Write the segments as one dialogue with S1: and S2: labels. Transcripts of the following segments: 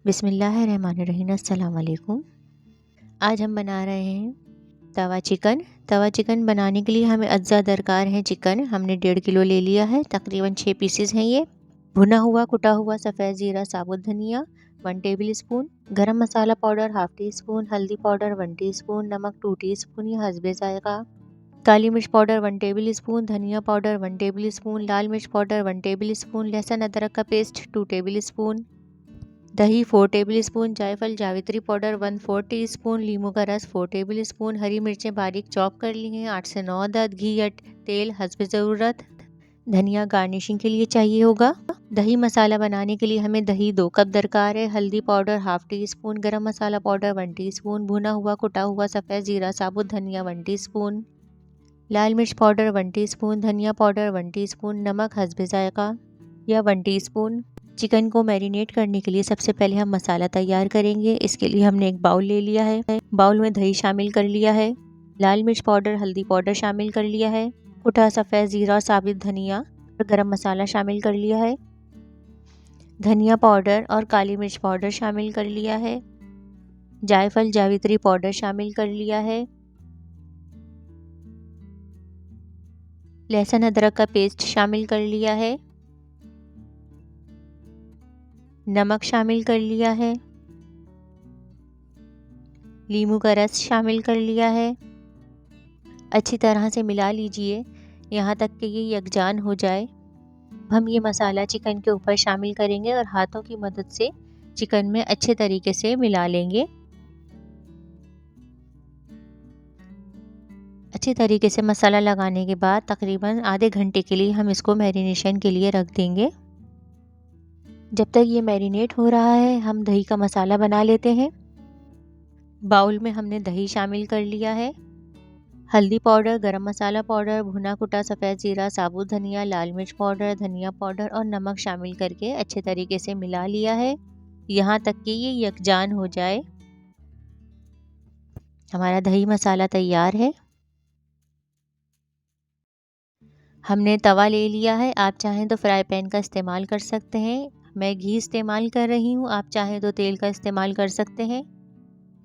S1: बिस्मिल्लाहिर्रहमानिर्रहीम। अस्सलाम वालेकुम। आज हम बना रहे हैं तवा चिकन। तवा चिकन बनाने के लिए हमें अज्जा दरकार है। चिकन हमने 1.5 किलो ले लिया है, तकरीबन 6 पीसेस हैं ये। भुना हुआ कुटा हुआ सफ़ेद ज़ीरा, साबुत धनिया 1 टेबल स्पून, गरम मसाला पाउडर 1/2 टी स्पून, हल्दी पाउडर 1 टीस्पून, नमक 2 टीस्पून या हस्बे ज़ायक़ा, काली मिर्च पाउडर 1 टेबल स्पून, धनिया पाउडर 1 टेबल स्पून, लाल मिर्च पाउडर 1 टेबल स्पून, लहसुन अदरक का पेस्ट 2 टेबल स्पून, दही 4 टेबल स्पून, जायफल जावित्री पाउडर 1/4 टीस्पून, लीमू का रस 4 टेबल स्पून, हरी मिर्चें बारीक चॉप कर ली हैं 8 से 9 अदद, घी या तेल हस्ब ज़रूरत, धनिया गार्निशिंग के लिए चाहिए होगा। दही मसाला बनाने के लिए हमें दही 2 कप दरकार है, हल्दी पाउडर 1/2 टीस्पून, गरम मसाला पाउडर 1 टीस्पून, भुना हुआ कुटा हुआ सफ़ेद ज़ीरा, साबुत धनिया 1 टीस्पून, लाल मिर्च पाउडर 1 टीस्पून, धनिया पाउडर 1 टीस्पून, नमक हस्ब ज़ायक़ा या 1 टीस्पून। चिकन को मैरिनेट करने के लिए सबसे पहले हम मसाला तैयार करेंगे। इसके लिए हमने एक बाउल ले लिया है, बाउल में दही शामिल कर लिया है, लाल मिर्च पाउडर हल्दी पाउडर शामिल कर लिया है, कुटा सफ़ेद ज़ीरा और साबुत धनिया और गरम मसाला शामिल कर लिया है, धनिया पाउडर और काली मिर्च पाउडर शामिल कर लिया है, जायफल जावित्री पाउडर शामिल कर लिया है, लहसुन अदरक का पेस्ट शामिल कर लिया है, नमक शामिल कर लिया है, लीमू का रस शामिल कर लिया है। अच्छी तरह से मिला लीजिए यहाँ तक कि ये यकजान हो जाए। हम ये मसाला चिकन के ऊपर शामिल करेंगे और हाथों की मदद से चिकन में अच्छे तरीके से मिला लेंगे। अच्छी तरीके से मसाला लगाने के बाद तकरीबन आधे घंटे के लिए हम इसको मैरिनेशन के लिए रख देंगे। जब तक ये मैरिनेट हो रहा है हम दही का मसाला बना लेते हैं। बाउल में हमने दही शामिल कर लिया है, हल्दी पाउडर, गरम मसाला पाउडर, भुना कुटा सफ़ेद ज़ीरा, साबुत धनिया, लाल मिर्च पाउडर, धनिया पाउडर और नमक शामिल करके अच्छे तरीके से मिला लिया है यहाँ तक कि ये यकजान हो जाए। हमारा दही मसाला तैयार है। हमने तवा ले लिया है, आप चाहें तो फ्राई पैन का इस्तेमाल कर सकते हैं। मैं घी इस्तेमाल कर रही हूँ, आप चाहें तो तेल का इस्तेमाल कर सकते हैं।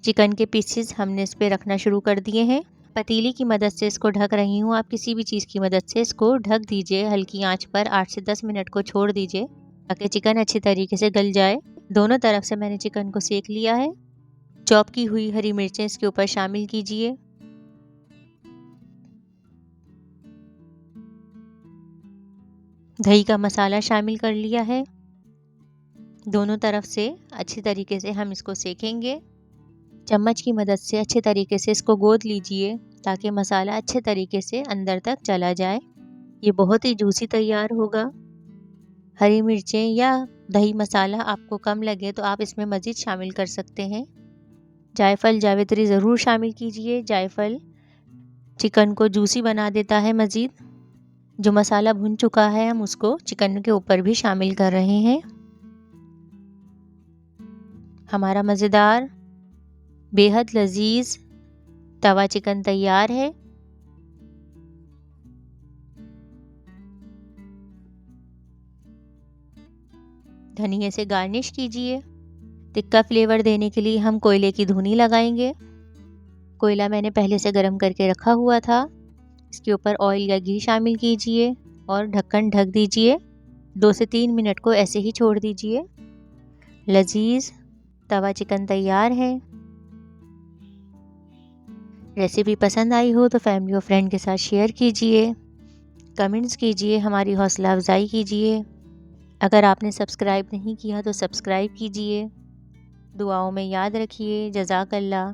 S1: चिकन के पीसेस हमने इस पे रखना शुरू कर दिए हैं। पतीली की मदद से इसको ढक रही हूँ, आप किसी भी चीज़ की मदद से इसको ढक दीजिए। हल्की आंच पर 8 से 10 मिनट को छोड़ दीजिए ताकि चिकन अच्छी तरीके से गल जाए। दोनों तरफ से मैंने चिकन को सेक लिया है। चॉप की हुई हरी मिर्चें इसके ऊपर शामिल कीजिए। दही का मसाला शामिल कर लिया है। दोनों तरफ से अच्छी तरीके से हम इसको सेकेंगे। चम्मच की मदद से अच्छे तरीके से इसको गोद लीजिए ताकि मसाला अच्छे तरीके से अंदर तक चला जाए। ये बहुत ही जूसी तैयार होगा। हरी मिर्चें या दही मसाला आपको कम लगे तो आप इसमें मज़ीद शामिल कर सकते हैं। जायफल जावित्री ज़रूर शामिल कीजिए, जायफल चिकन को जूसी बना देता है मज़ीद। जो मसाला भुन चुका है हम उसको चिकन के ऊपर भी शामिल कर रहे हैं। हमारा मज़ेदार बेहद लजीज तवा चिकन तैयार है। धनिये से गार्निश कीजिए। तिक्का फ्लेवर देने के लिए हम कोयले की धुनी लगाएंगे। कोयला मैंने पहले से गर्म करके रखा हुआ था। इसके ऊपर ऑयल या घी शामिल कीजिए और ढक्कन ढक दीजिए। 2 से 3 मिनट को ऐसे ही छोड़ दीजिए। लजीज तवा चिकन तैयार है। रेसिपी पसंद आई हो तो फैमिली और फ्रेंड के साथ शेयर कीजिए, कमेंट्स कीजिए, हमारी हौसला अफजाई कीजिए। अगर आपने सब्सक्राइब नहीं किया तो सब्सक्राइब कीजिए। दुआओं में याद रखिए। जज़ाकल्लाह।